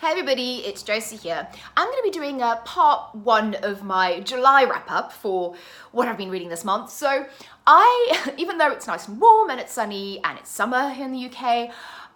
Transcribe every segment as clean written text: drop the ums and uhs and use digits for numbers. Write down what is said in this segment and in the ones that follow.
Hi everybody, it's Josie here. I'm going to be doing a part one of my July wrap-up for what I've been reading this month. So even though it's nice and warm and it's sunny and it's summer here in the UK,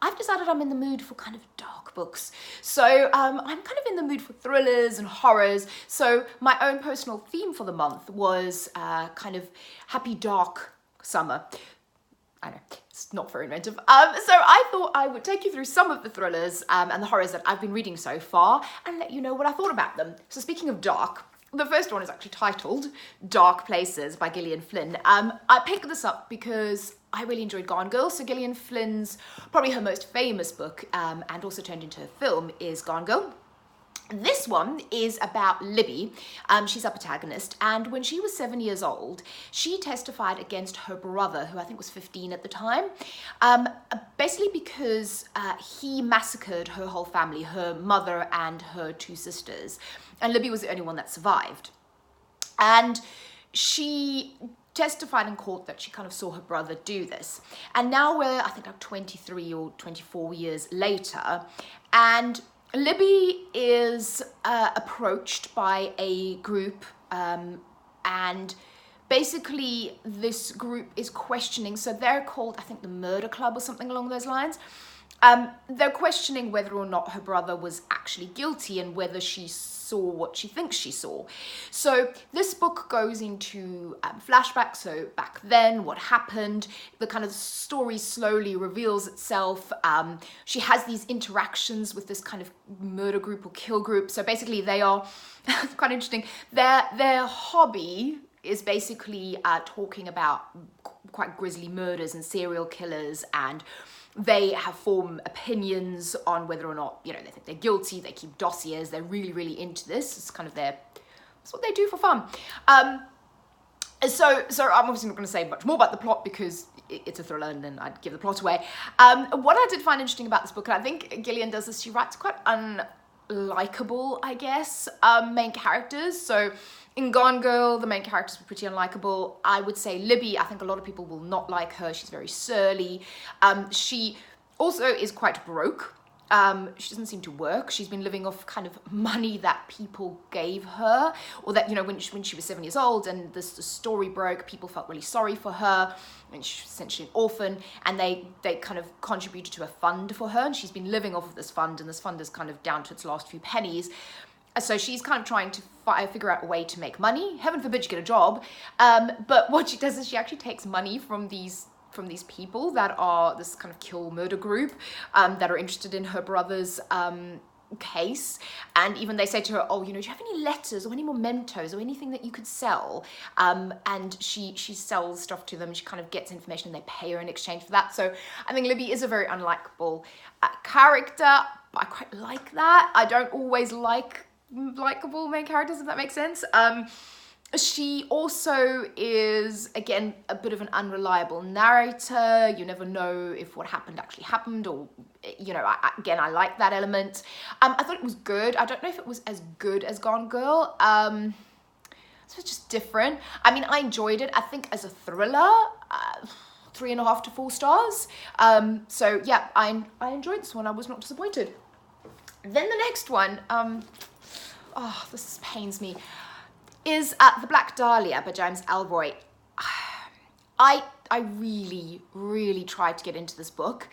I've decided I'm in the mood for kind of dark books. So I'm kind of in the mood for thrillers and horrors. So my own personal theme for the month was kind of happy dark summer. I know, it's not very inventive. So I thought I would take you through some of the thrillers and the horrors that I've been reading so far and let you know what I thought about them. So speaking of dark, the first one is actually titled Dark Places by Gillian Flynn. I picked this up because I really enjoyed Gone Girl. So Gillian Flynn's, probably her most famous book and also turned into a film, is Gone Girl. This one is about Libby. She's our protagonist, and when she was 7 years old, she testified against her brother, who I think was 15 at the time, basically because he massacred her whole family, her mother and her two sisters, and Libby was the only one that survived. And she testified in court that she kind of saw her brother do this. And now we're, I think, like 23 or 24 years later, and Libby is approached by a group and basically this group is questioning, so they're called, I think, the Murder Club or something along those lines. They're questioning whether or not her brother was actually guilty and whether she saw what she thinks she saw. So this book goes into flashbacks, so back then, what happened, the kind of story slowly reveals itself. She has these interactions with this kind of murder group or kill group. So basically they are, it's quite interesting, their hobby is basically talking about quite grisly murders and serial killers, and they have formed opinions on whether or not, you know, they think they're guilty. They keep dossiers. They're really, really into this. It's kind of that's what they do for fun. So I'm obviously not going to say much more about the plot because it's a thriller and then I'd give the plot away. What I did find interesting about this book, and I think Gillian does this, she writes quite unlikable, I guess, main characters. So in Gone Girl, the main characters were pretty unlikable. I would say Libby, I think a lot of people will not like her. She's very surly. She also is quite broke. She doesn't seem to work. She's been living off kind of money that people gave her, or that, you know, when she was 7 years old and the story broke, people felt really sorry for her, and she's essentially an orphan, and they kind of contributed to a fund for her, and she's been living off of this fund, and this fund is kind of down to its last few pennies. So she's kind of trying to figure out a way to make money. Heaven forbid she get a job. But what she does is she actually takes money from these people that are this kind of kill murder group that are interested in her brother's case. And even they say to her, oh, you know, do you have any letters or any mementos or anything that you could sell? And she sells stuff to them. She kind of gets information and they pay her in exchange for that. So I think Libby is a very unlikable character. But I quite like that. I don't always like likable main characters, if that makes sense. She also is, again, a bit of an unreliable narrator. You never know if what happened actually happened, or, you know, I like that element. I thought it was good. I don't know if it was as good as Gone Girl. So it's just different. I mean, I enjoyed it. I think as a thriller, 3.5 to 4 stars. So yeah, I enjoyed this one. I was not disappointed. Then the next one, oh, this pains me, is The Black Dahlia by James Ellroy. I really, really tried to get into this book.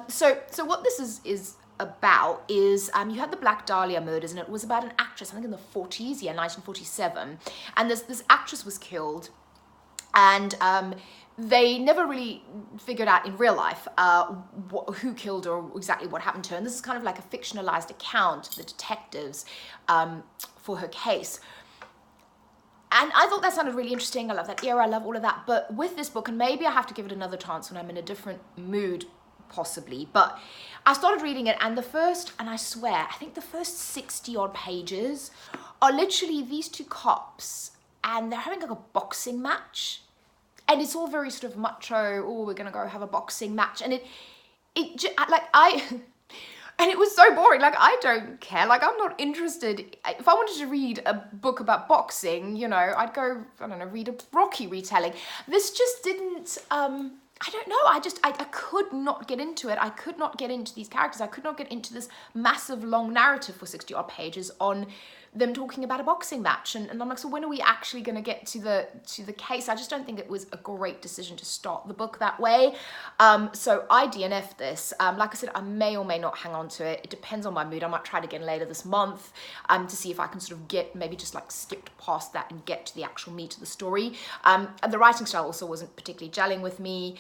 So what this is about is you had the Black Dahlia murders, and it was about an actress, I think in the 40s, yeah, 1947, and this actress was killed, and they never really figured out in real life who killed her or exactly what happened to her. And this is kind of like a fictionalized account of the detectives for her case. And I thought that sounded really interesting. I love that era. I love all of that. But with this book, and maybe I have to give it another chance when I'm in a different mood, possibly. But I started reading it, and I swear, I think the first 60 odd pages are literally these two cops, and they're having like a boxing match. And it's all very sort of macho, oh, we're gonna go have a boxing match. And and it was so boring. Like, I don't care. Like, I'm not interested. If I wanted to read a book about boxing, you know, I'd go, I don't know, read a Rocky retelling. This just didn't I don't know, I could not get into it. I could not get into these characters. I could not get into this massive long narrative for 60 odd pages on them talking about a boxing match. And I'm like, so when are we actually going to get to the case? I just don't think it was a great decision to start the book that way. So I DNF'd this. Like I said, I may or may not hang on to it. It depends on my mood. I might try it again later this month to see if I can sort of get, maybe just like skip past that and get to the actual meat of the story. And the writing style also wasn't particularly gelling with me.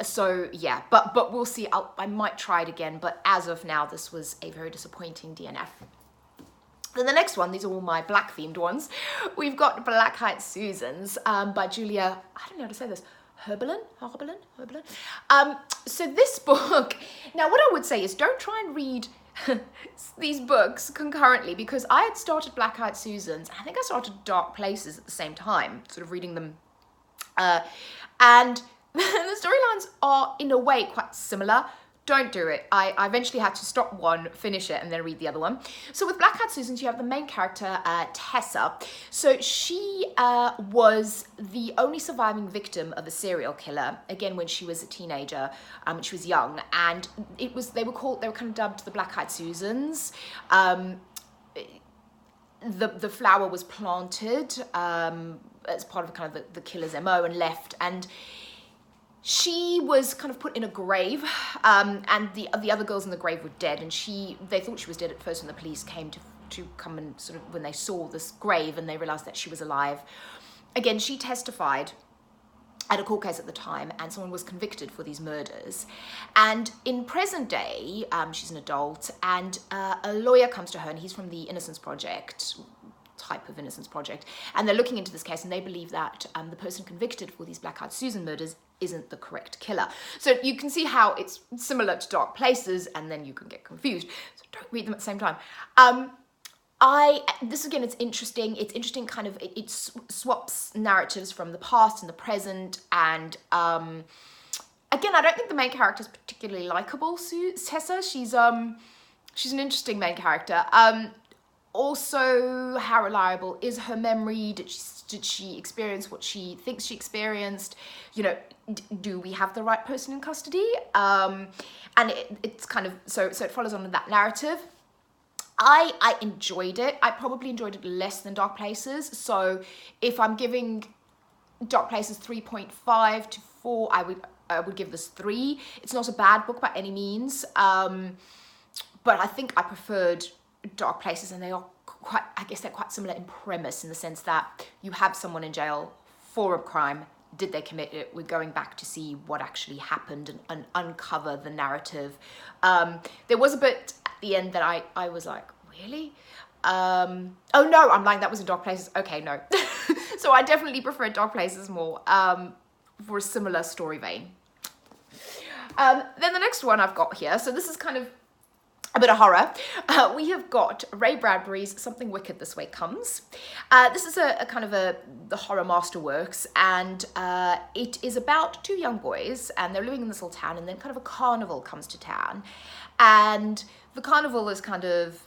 So yeah, but we'll see. I might try it again, but as of now, this was a very disappointing DNF. Then the next one, these are all my black themed ones. We've got Blackeyed Susans by Julia, I don't know how to say this, Herbelin. So this book, now what I would say is don't try and read these books concurrently, because I had started Blackeyed Susans, I think I started Dark Places at the same time, sort of reading them. And the storylines are in a way quite similar. Don't do it. I eventually had to stop one, finish it, and then read the other one. So with Blackeyed Susans, you have the main character, Tessa. So she was the only surviving victim of a serial killer, again, when she was a teenager, when she was young. And they were kind of dubbed the Blackeyed Susans. The flower was planted as part of kind of the killer's MO and left. And she was kind of put in a grave, and the other girls in the grave were dead, and they thought she was dead at first when the police came to come and sort of, when they saw this grave and they realized that she was alive. Again, she testified at a court case at the time, and someone was convicted for these murders. And in present day, she's an adult, and a lawyer comes to her, and he's from the Innocence Project, type of Innocence Project, and they're looking into this case, and they believe that the person convicted for these Blackeyed Susan murders isn't the correct killer. So you can see how it's similar to Dark Places, and then you can get confused. So don't read them at the same time. This again, it's interesting. It's interesting, kind of, it swaps narratives from the past and the present, and again, I don't think the main character is particularly likable. Tessa, she's an interesting main character. Also, how reliable is her memory? Did she experience what she thinks she experienced? You know, do we have the right person in custody? And it's kind of, so it follows on that narrative. I enjoyed it. I probably enjoyed it less than Dark Places. So if I'm giving Dark Places 3.5 to 4, I would give this 3. It's not a bad book by any means. But I think I preferred Dark Places, and they are quite, I guess they're quite similar in premise, in the sense that you have someone in jail for a crime. Did they commit it? We're going back to see what actually happened and uncover the narrative. There was a bit at the end that I was like, really? Oh no, I'm lying, that was in Dark Places. Okay, no. So I definitely prefer Dark Places more for a similar story vein. Then the next one I've got here, so this is kind of a bit of horror. We have got Ray Bradbury's Something Wicked This Way Comes. This is a kind of the horror masterworks, and it is about 2 young boys, and they're living in this little town, and then kind of a carnival comes to town, and the carnival is kind of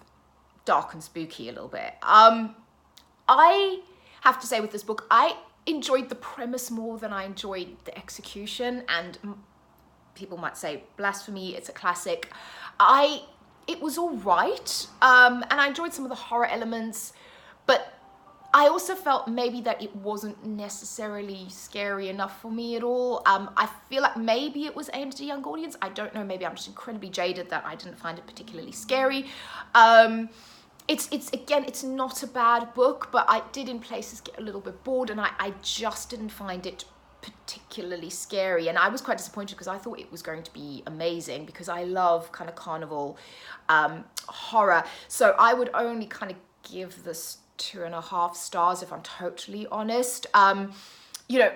dark and spooky a little bit. I have to say with this book, I enjoyed the premise more than I enjoyed the execution, and people might say blasphemy, it's a classic. It was all right, and I enjoyed some of the horror elements, but I also felt maybe that it wasn't necessarily scary enough for me at all. I feel like maybe it was aimed at a young audience. I don't know, maybe I'm just incredibly jaded that I didn't find it particularly scary. It's not a bad book, but I did in places get a little bit bored, and I just didn't find it particularly scary, and I was quite disappointed because I thought it was going to be amazing, because I love kind of carnival horror. So I would only kind of give this 2.5 stars if I'm totally honest. You know,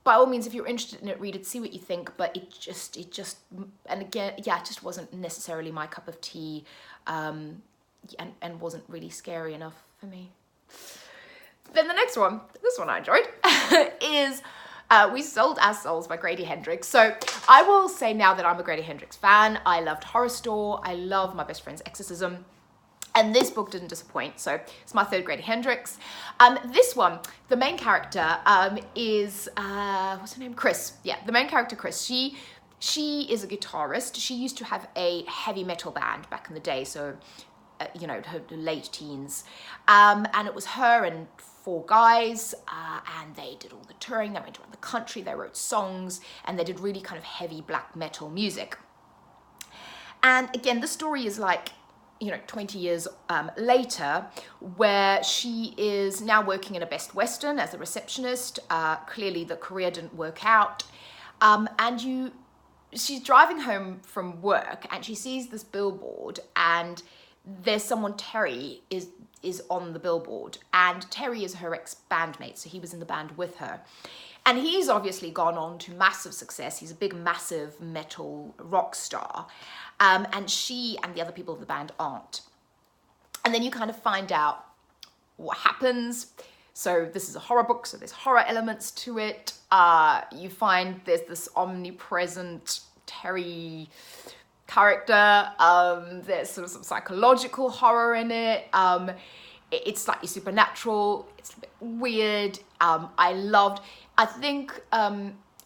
by all means, if you're interested in it, read it, see what you think, but it just and again, yeah, it just wasn't necessarily my cup of tea, and wasn't really scary enough for me. Then the next one, this one I enjoyed, is We Sold Our Souls by Grady Hendrix. So I will say now that I'm a Grady Hendrix fan. I loved Horror Store. I love My Best Friend's Exorcism. And this book didn't disappoint, so it's my third grade Hendrix. This one, the main character is, what's her name? Chris. Yeah, the main character, Chris. She is a guitarist. She used to have a heavy metal band back in the day, so, you know, her late teens. And it was her and 4 guys, and they did all the touring. They went around the country, they wrote songs, and they did really kind of heavy black metal music. And again, the story is like, you know, 20 years later, where she is now working in a Best Western as a receptionist. Clearly the career didn't work out. And she's driving home from work and she sees this billboard, and there's someone, Terry, is on the billboard. And Terry is her ex-bandmate, so he was in the band with her. And he's obviously gone on to massive success. He's a big, massive metal rock star. And she and the other people of the band aren't. And then you kind of find out what happens. So this is a horror book, so there's horror elements to it. You find there's this omnipresent Terry character. There's sort of some psychological horror in it. It's slightly supernatural. It's a bit weird. I think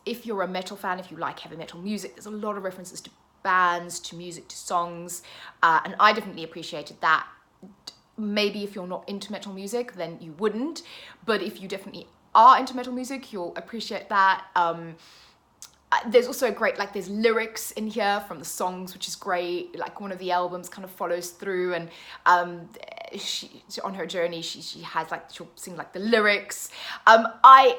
if you're a metal fan, if you like heavy metal music, there's a lot of references to bands, to music, to songs, and I definitely appreciated that. Maybe if you're not into metal music, then you wouldn't, but if you definitely are into metal music, you'll appreciate that. There's also great, like, there's lyrics in here from the songs, which is great. Like, one of the albums kind of follows through, and she on her journey, she has, like, she'll sing, like, the lyrics. I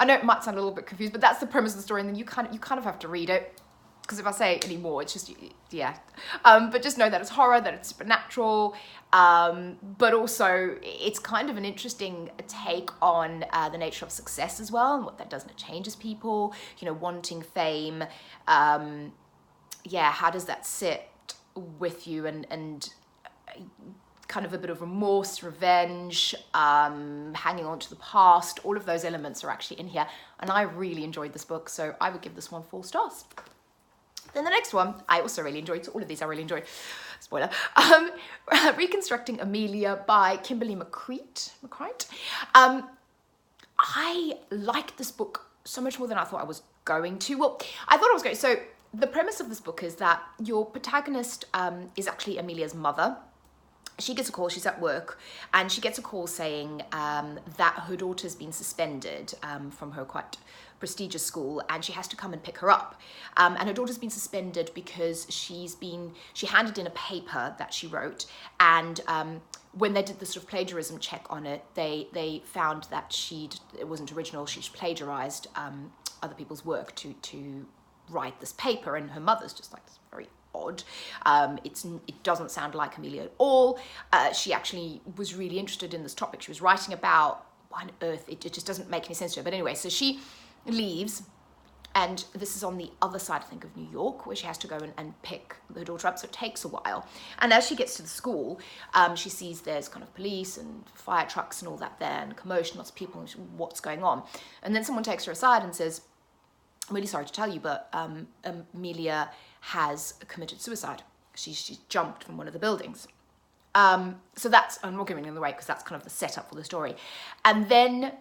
know it might sound a little bit confused, but that's the premise of the story, and then you kind of have to read it, because if I say any more, it's just, yeah. But just know that it's horror, that it's supernatural, but also it's kind of an interesting take on the nature of success as well, and what that does, and it changes people, you know, wanting fame. Yeah, how does that sit with you, and kind of a bit of remorse, revenge, hanging on to the past. All of those elements are actually in here, and I really enjoyed this book, so I would give this one 4 stars. Then the next one, I also really enjoyed, so all of these I really enjoyed, spoiler, Reconstructing Amelia by Kimberly McCreight. I liked this book so much more than I thought I was going to. Well, I thought I was going to. So the premise of this book is that your protagonist is actually Amelia's mother. She gets a call, she's at work, and she gets a call saying that her daughter's been suspended from her quite prestigious school, and she has to come and pick her up. And her daughter's been suspended because she handed in a paper that she wrote, and when they did the sort of plagiarism check on it, they found that it wasn't original, she'd plagiarized other people's work to write this paper, and her mother's just like, this very odd. It doesn't sound like Amelia at all. She actually was really interested in this topic she was writing about. Why on earth? It just doesn't make any sense to her. But anyway, so she leaves, and this is on the other side, I think, of New York, where she has to go and pick her daughter up, so it takes a while. And as she gets to the school, she sees there's kind of police and fire trucks and all that there, and commotion, lots of people, and what's going on. And then someone takes her aside and says, I'm really sorry to tell you, but Amelia has committed suicide. She's jumped from one of the buildings. So that's, I'm not giving it away because that's kind of the setup for the story. And then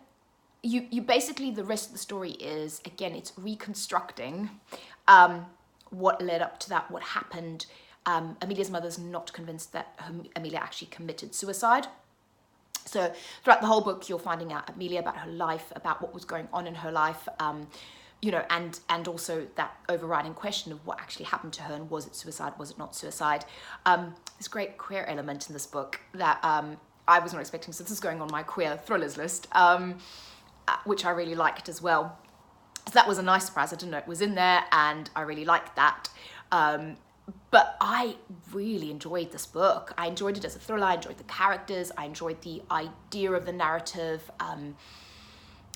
you basically, the rest of the story is, again, it's reconstructing what led up to that, what happened. Amelia's mother's not convinced that Amelia actually committed suicide. So throughout the whole book, you're finding out Amelia, about her life, about what was going on in her life, you know, and also that overriding question of what actually happened to her, and was it suicide, was it not suicide? This great queer element in this book that I was not expecting, so this is going on my queer thrillers list, which I really liked as well. So that was a nice surprise. I didn't know it was in there, and I really liked that. But I really enjoyed this book. I enjoyed it as a thriller. I enjoyed the characters. I enjoyed the idea of the narrative.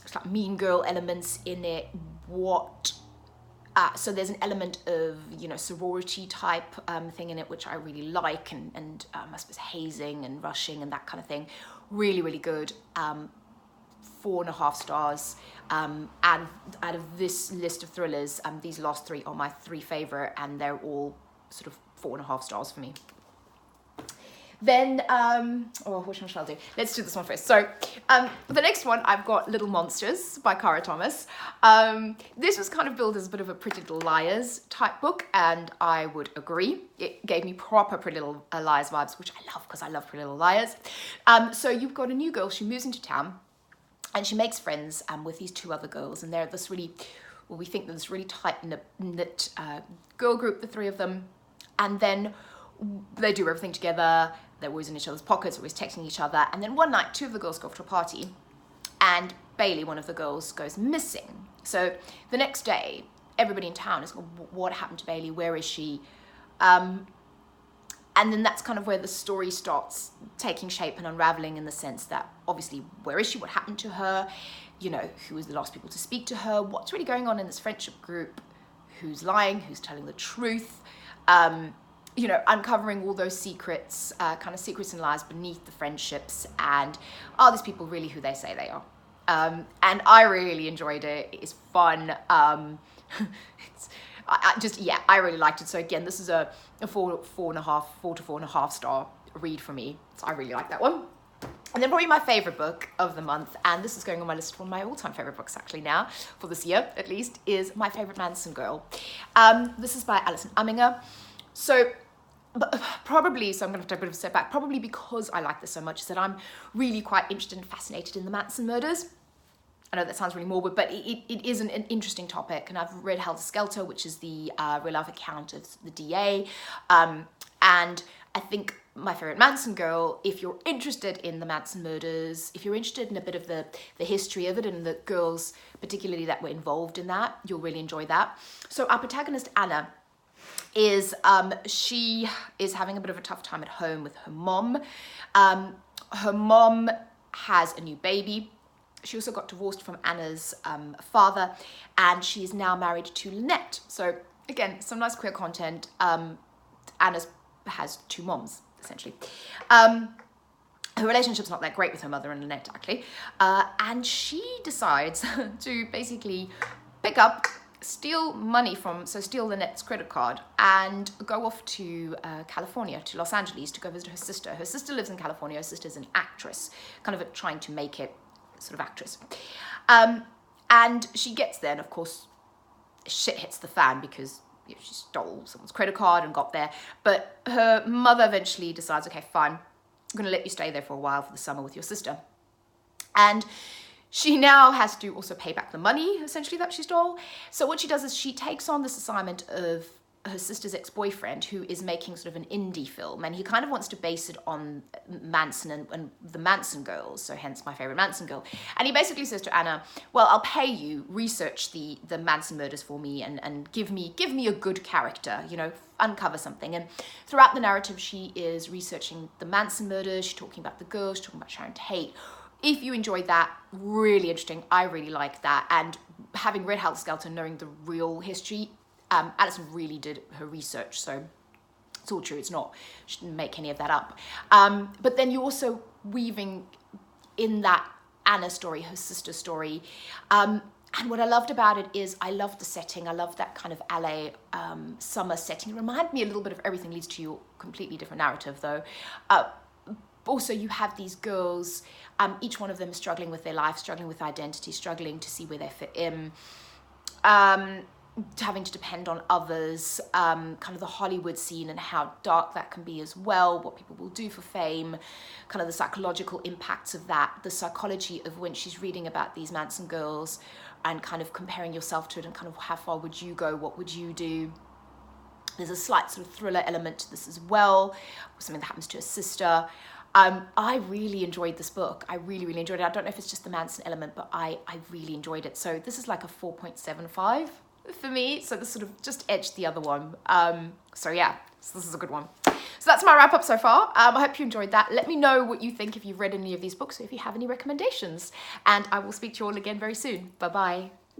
It's like Mean Girl elements in it. So there's an element of, you know, sorority type thing in it, which I really like, and I suppose hazing and rushing and that kind of thing. Really, really good. 4.5 stars. And out of this list of thrillers, these last 3 are my 3 favorite, and they're all sort of 4.5 stars for me. Then, which one shall I do? Let's do this one first. So, the next one, I've got Little Monsters by Cara Thomas. This was kind of billed as a bit of a Pretty Little Liars type book, and I would agree. It gave me proper Pretty Little Liars vibes, which I love because I love Pretty Little Liars. So you've got a new girl, she moves into town, and she makes friends with these two other girls, and they're this really, well, we think they're this really tight-knit girl group, the three of them, and then they do everything together. They're always in each other's pockets, always texting each other. And then one night, two of the girls go off to a party and Bailey, one of the girls, goes missing. So the next day, everybody in town is going, what happened to Bailey? Where is she? And then that's kind of where the story starts taking shape and unraveling, in the sense that obviously, where is she? What happened to her? You know, who was the last people to speak to her? What's really going on in this friendship group? Who's lying? Who's telling the truth? You know, uncovering all those secrets, kind of secrets and lies beneath the friendships, and are these people really who they say they are? And I really enjoyed it. It's fun. I really liked it. So again, this is a 4 to 4.5 star read for me. So I really like that one. And then probably my favorite book of the month, and this is going on my list for my all-time favorite books actually now, for this year at least, is my favorite Manson Girl. This is by Alison Umminger. So probably, so I'm going to have to take a bit of a step back, probably because I like this so much, is that I'm really quite interested and fascinated in the Manson murders. I know that sounds really morbid, but it is an interesting topic, and I've read Helter Skelter, which is the real-life account of the DA, and I think my favorite Manson Girl, if you're interested in the Manson murders, if you're interested in a bit of the history of it and the girls particularly that were involved in that, you'll really enjoy that. So our protagonist, Anna, is she is having a bit of a tough time at home with her mom. Her mom has a new baby. She also got divorced from Anna's father, and she's now married to Lynette. So again, some nice queer content. Anna has two moms, essentially. Her relationship's not that great with her mother and Lynette, actually. And she decides to basically pick up, steal Lynette's credit card and go off to California, to Los Angeles, to go visit her sister. Her sister lives in California. Her sister's an actress, kind of trying to make it sort of actress. And she gets there, and of course, shit hits the fan because she stole someone's credit card and got there. But her mother eventually decides, okay, fine, I'm going to let you stay there for a while for the summer with your sister. And she now has to also pay back the money, essentially, that she stole. So what she does is she takes on this assignment of her sister's ex-boyfriend, who is making sort of an indie film, and he kind of wants to base it on Manson and the Manson girls, so hence my favorite Manson Girl. And he basically says to Anna, well, I'll pay you, research the Manson murders for me, and give me a good character, you know, uncover something. And throughout the narrative, she is researching the Manson murders, she's talking about the girls, she's talking about Sharon Tate. If you enjoyed that, really interesting. I really like that. And having read Helter Skelter, knowing the real history, Alison really did her research, so it's all true. It's not, she didn't make any of that up. But then you're also weaving in that Anna story, her sister story. And what I loved about it is I loved the setting. I loved that kind of LA summer setting. It reminded me a little bit of Everything Leads to You, completely different narrative though. Also, you have these girls, each one of them is struggling with their life, struggling with identity, struggling to see where they fit in. Having to depend on others, kind of the Hollywood scene and how dark that can be as well, what people will do for fame, kind of the psychological impacts of that, the psychology of when she's reading about these Manson girls and kind of comparing yourself to it and kind of how far would you go, what would you do. There's a slight sort of thriller element to this as well, something that happens to her sister. I really enjoyed this book. I really, really enjoyed it. I don't know if it's just the Manson element, but I really enjoyed it. So this is like a 4.75 for me. So this sort of just edged the other one. So yeah, so this is a good one. So that's my wrap up so far. I hope you enjoyed that. Let me know what you think if you've read any of these books or if you have any recommendations. And I will speak to you all again very soon. Bye-bye.